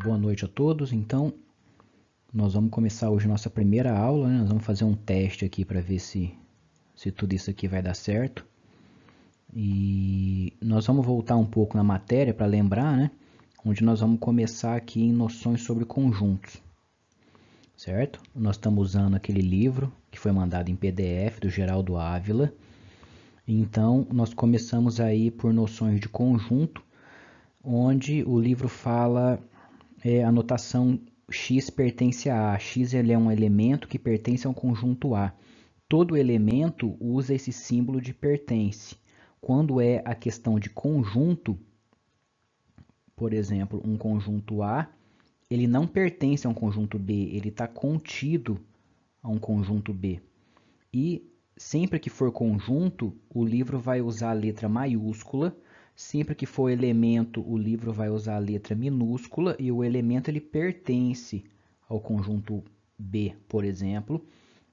Boa noite a todos. Então, nós vamos começar hoje nossa primeira aula, né? Nós vamos fazer um teste aqui para ver se tudo isso aqui vai dar certo. E nós vamos voltar um pouco na matéria para lembrar, né? Onde nós vamos começar aqui em noções sobre conjuntos, certo? Nós estamos usando aquele livro que foi mandado em PDF do Geraldo Ávila. Então, nós começamos aí por noções de conjunto, onde o livro fala a notação X pertence a A. X ele é um elemento que pertence a um conjunto A. Todo elemento usa esse símbolo de pertence. Quando é a questão de conjunto, por exemplo, um conjunto A, ele não pertence a um conjunto B, ele está contido a um conjunto B. E sempre que for conjunto, o livro vai usar a letra maiúscula. Sempre que for elemento, o livro vai usar a letra minúscula e o elemento ele pertence ao conjunto B, por exemplo.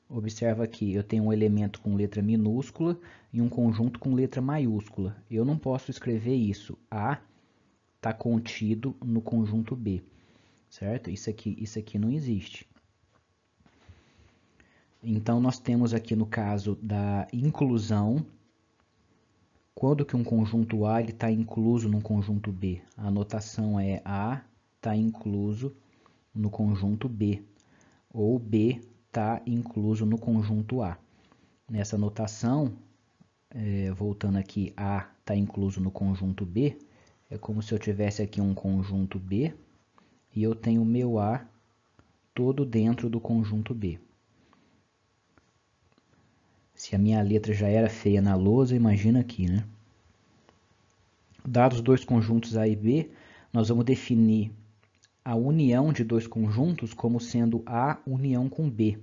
Observa aqui, eu tenho um elemento com letra minúscula e um conjunto com letra maiúscula. Eu não posso escrever isso. A está contido no conjunto B, certo? Isso aqui não existe. Então, nós temos aqui no caso da inclusão, quando que um conjunto A está incluso no conjunto B? A notação é A está incluso no conjunto B, ou B está incluso no conjunto A. Nessa notação, voltando aqui, A está incluso no conjunto B, é como se eu tivesse aqui um conjunto B e eu tenho o meu A todo dentro do conjunto B. Se a minha letra já era feia na lousa, imagina aqui, né? Dados dois conjuntos A e B, nós vamos definir a união de dois conjuntos como sendo A união com B.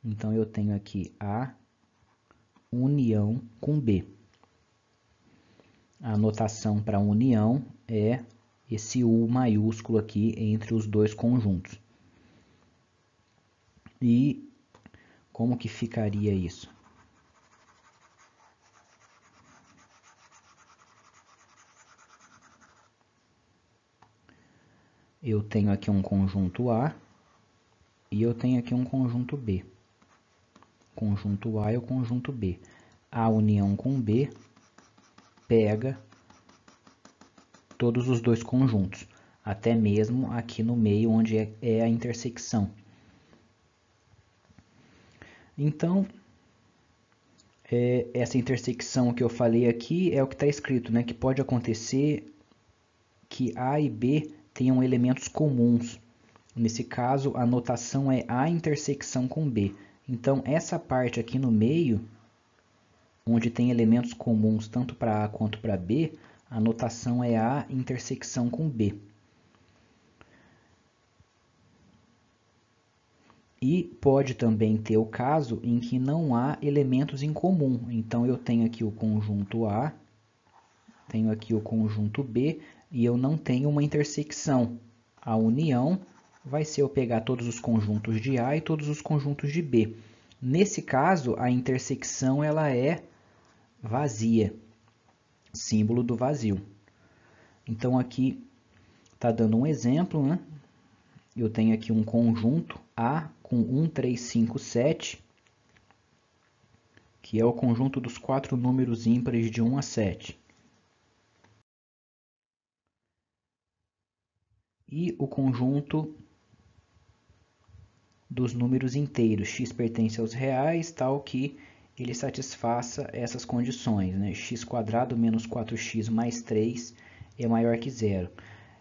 Então, eu tenho aqui A união com B. A notação para união é esse U maiúsculo aqui entre os dois conjuntos. E como que ficaria isso? Eu tenho aqui um conjunto A e eu tenho aqui um conjunto B. Conjunto A e o conjunto B. A união com B pega todos os dois conjuntos, até mesmo aqui no meio onde é a intersecção. Então, essa intersecção que eu falei aqui é o que está escrito, né? Que pode acontecer que A e B tenham elementos comuns. Nesse caso, a notação é A intersecção com B. Então, essa parte aqui no meio, onde tem elementos comuns tanto para A quanto para B, a notação é A intersecção com B. E pode também ter o caso em que não há elementos em comum. Então, eu tenho aqui o conjunto A, tenho aqui o conjunto B, e eu não tenho uma intersecção. A união vai ser eu pegar todos os conjuntos de A e todos os conjuntos de B. Nesse caso, a intersecção ela é vazia, símbolo do vazio. Então, aqui está dando um exemplo, né? Eu tenho aqui um conjunto A com 1, 3, 5, 7, que é o conjunto dos quatro números ímpares de 1 a 7. E o conjunto dos números inteiros, x pertence aos reais, tal que ele satisfaça essas condições, né? X² menos 4x mais 3 é maior que zero.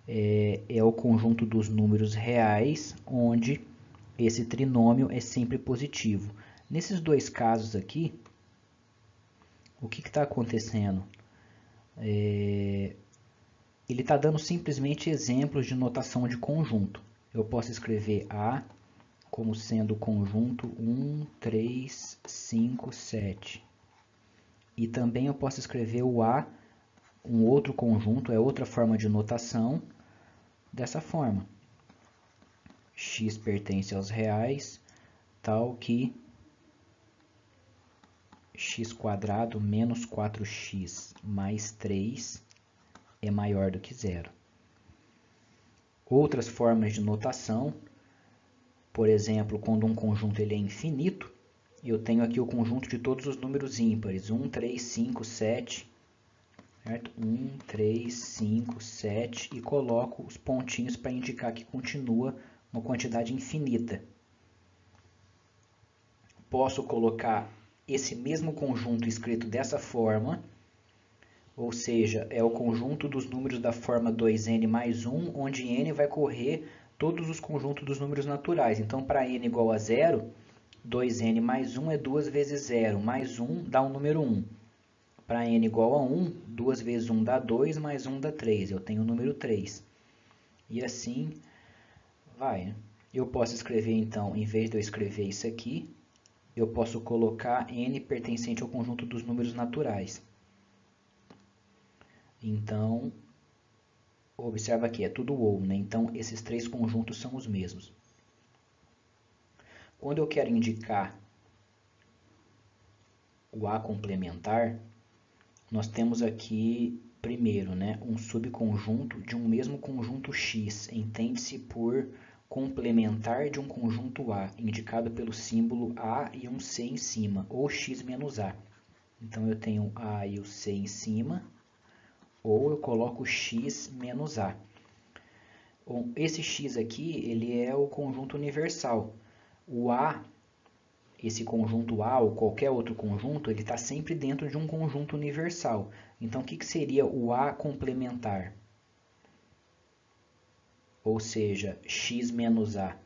É o conjunto dos números reais, onde esse trinômio é sempre positivo. Nesses dois casos aqui, o que está acontecendo? Ele está dando simplesmente exemplos de notação de conjunto. Eu posso escrever A como sendo o conjunto 1, 3, 5, 7. E também eu posso escrever o A, um outro conjunto, é outra forma de notação, dessa forma. X pertence aos reais, tal que x² menos 4x mais 3 é maior do que zero. outras formas de notação. Por exemplo, quando um conjunto ele é infinito, eu tenho aqui o conjunto de todos os números ímpares, 1, 3, 5, 7, certo? 1, 3, 5, 7, e coloco os pontinhos para indicar que continua uma quantidade infinita. Posso colocar esse mesmo conjunto escrito dessa forma, ou seja, é o conjunto dos números da forma 2n mais 1, onde n vai correr todos os conjuntos dos números naturais. Então, para n igual a 0, 2n mais 1 é 2 vezes 0, mais 1 dá o número 1. Para n igual a 1, 2 vezes 1 dá 2, mais 1 dá 3. Eu tenho o número 3. E assim vai, né? Eu posso escrever, então, em vez de eu escrever isso aqui, eu posso colocar n pertencente ao conjunto dos números naturais. Então, observa aqui, é tudo ou, né? Então, esses três conjuntos são os mesmos. Quando eu quero indicar o A complementar, nós temos aqui, primeiro, né, um subconjunto de um mesmo conjunto X. Entende-se por complementar de um conjunto A, indicado pelo símbolo A e um C em cima, ou X menos A. Então, eu tenho A e o C em cima, ou eu coloco X menos A. Bom, esse X aqui, ele é o conjunto universal. O A, esse conjunto A ou qualquer outro conjunto, ele está sempre dentro de um conjunto universal. Então, o que seria o A complementar? Ou seja, X menos A.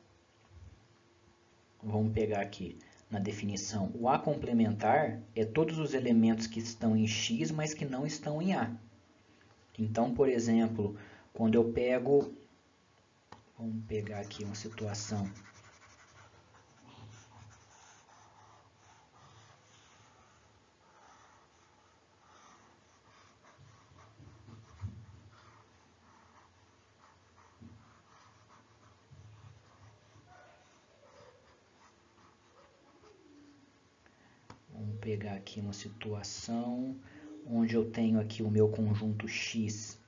Vamos pegar aqui na definição. O A complementar é todos os elementos que estão em X, mas que não estão em A. Então, por exemplo, quando eu pego... Vamos pegar aqui uma situação. Vamos pegar aqui uma situação onde eu tenho aqui o meu conjunto X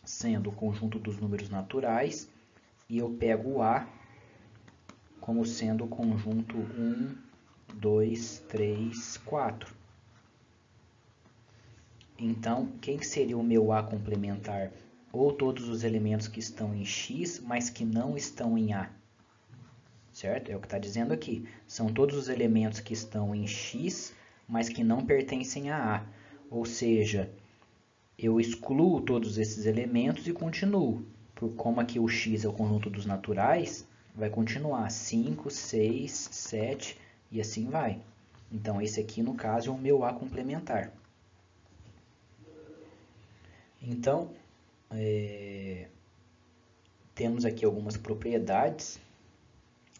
sendo o conjunto dos números naturais, e eu pego o A como sendo o conjunto 1, 2, 3, 4. Então, quem que seria o meu A complementar? Ou todos os elementos que estão em X, mas que não estão em A. Certo? É o que está dizendo aqui. São todos os elementos que estão em X, mas que não pertencem a A. Ou seja, eu excluo todos esses elementos e continuo. Como aqui o X é o conjunto dos naturais, vai continuar 5, 6, 7 e assim vai. Então, esse aqui, no caso, é o meu A complementar. Então, temos aqui algumas propriedades.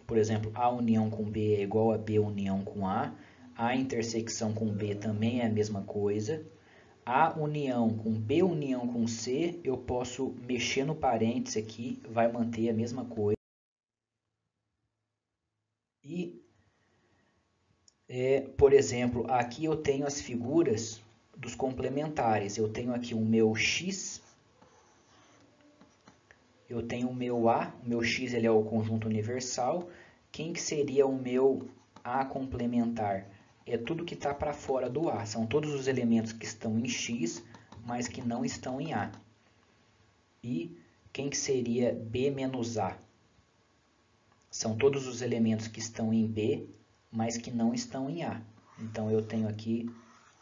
Por exemplo, A união com B é igual a B união com A. A intersecção com B também é a mesma coisa. A união com B união com C, eu posso mexer no parênteses aqui, vai manter a mesma coisa. E, por exemplo, aqui eu tenho as figuras dos complementares. Eu tenho aqui o meu X, eu tenho o meu A, o meu X ele é o conjunto universal. Quem que seria o meu A complementar? É tudo que está para fora do A. São todos os elementos que estão em X, mas que não estão em A. E quem que seria B menos A? São todos os elementos que estão em B, mas que não estão em A. Então, eu tenho aqui,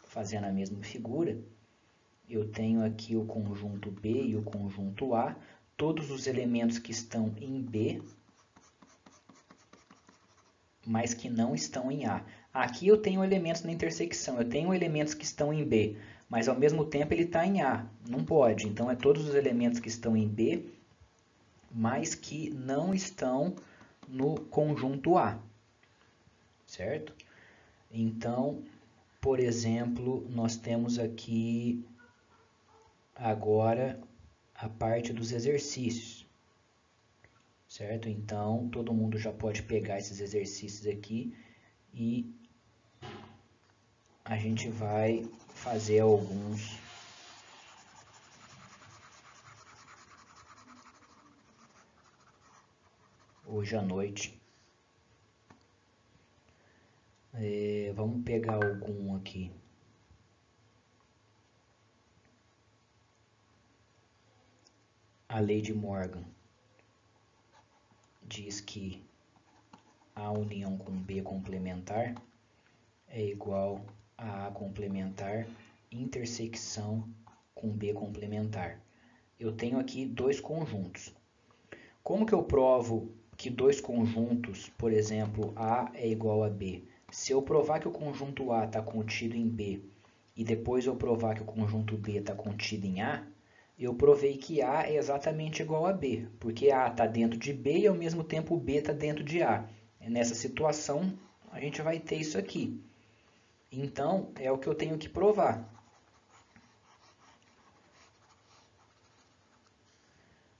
fazendo a mesma figura, eu tenho aqui o conjunto B e o conjunto A. Todos os elementos que estão em B, mas que não estão em A. Aqui eu tenho elementos na intersecção, eu tenho elementos que estão em B, mas ao mesmo tempo ele está em A. Não pode. Então, é todos os elementos que estão em B, mas que não estão no conjunto A. Certo? Então, por exemplo, nós temos aqui agora a parte dos exercícios. Certo? Então, todo mundo já pode pegar esses exercícios aqui e a gente vai fazer alguns hoje à noite. Vamos pegar algum aqui. A lei de Morgan diz que A união com B complementar é igual a A complementar intersecção com B complementar. Eu tenho aqui dois conjuntos. Como que eu provo que dois conjuntos, por exemplo, A é igual a B? Se eu provar que o conjunto A está contido em B e depois eu provar que o conjunto B está contido em A, eu provei que A é exatamente igual a B, porque A está dentro de B e ao mesmo tempo B está dentro de A. Nessa situação, a gente vai ter isso aqui. Então, é o que eu tenho que provar.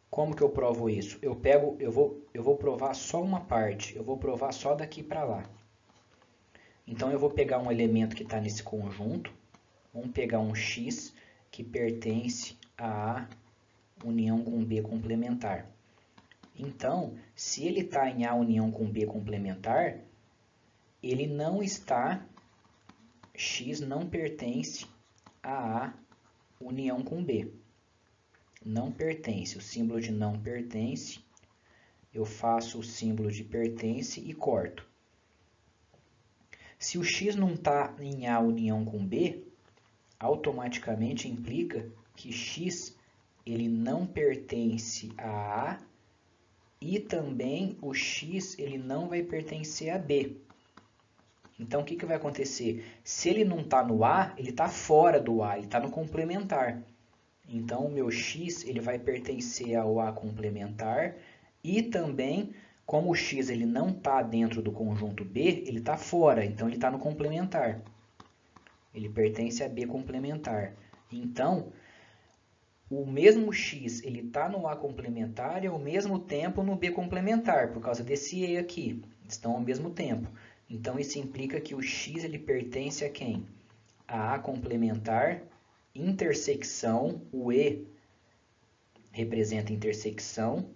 Como que eu provo isso? Eu vou provar só uma parte, eu vou provar só daqui para lá. Então, eu vou pegar um elemento que está nesse conjunto, vamos pegar um x que pertence a A união com B complementar. Então, se ele está em A união com B complementar, ele não está, x não pertence a A união com B. Não pertence, o símbolo de não pertence, eu faço o símbolo de pertence e corto. Se o x não está em A união com B, automaticamente implica que x ele não pertence a A e também o x ele não vai pertencer a B. Então, o que vai acontecer? Se ele não está no A, ele está fora do A, ele está no complementar. Então, o meu x ele vai pertencer ao A complementar e também, como o x ele não está dentro do conjunto B, ele está fora, então ele está no complementar. Ele pertence a B complementar. Então, o mesmo x ele está no A complementar e ao mesmo tempo no B complementar, por causa desse E aqui. Estão ao mesmo tempo. Então, isso implica que o x ele pertence a quem? A A complementar, intersecção, o E representa intersecção,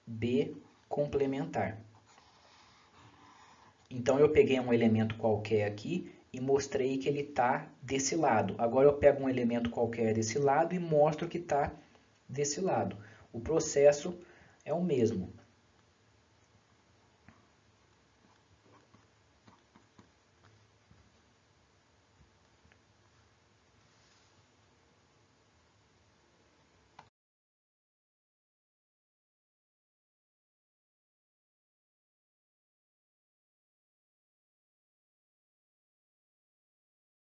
B complementar. Então, eu peguei um elemento qualquer aqui e mostrei que ele está desse lado. Agora, eu pego um elemento qualquer desse lado e mostro que está desse lado. O processo é o mesmo.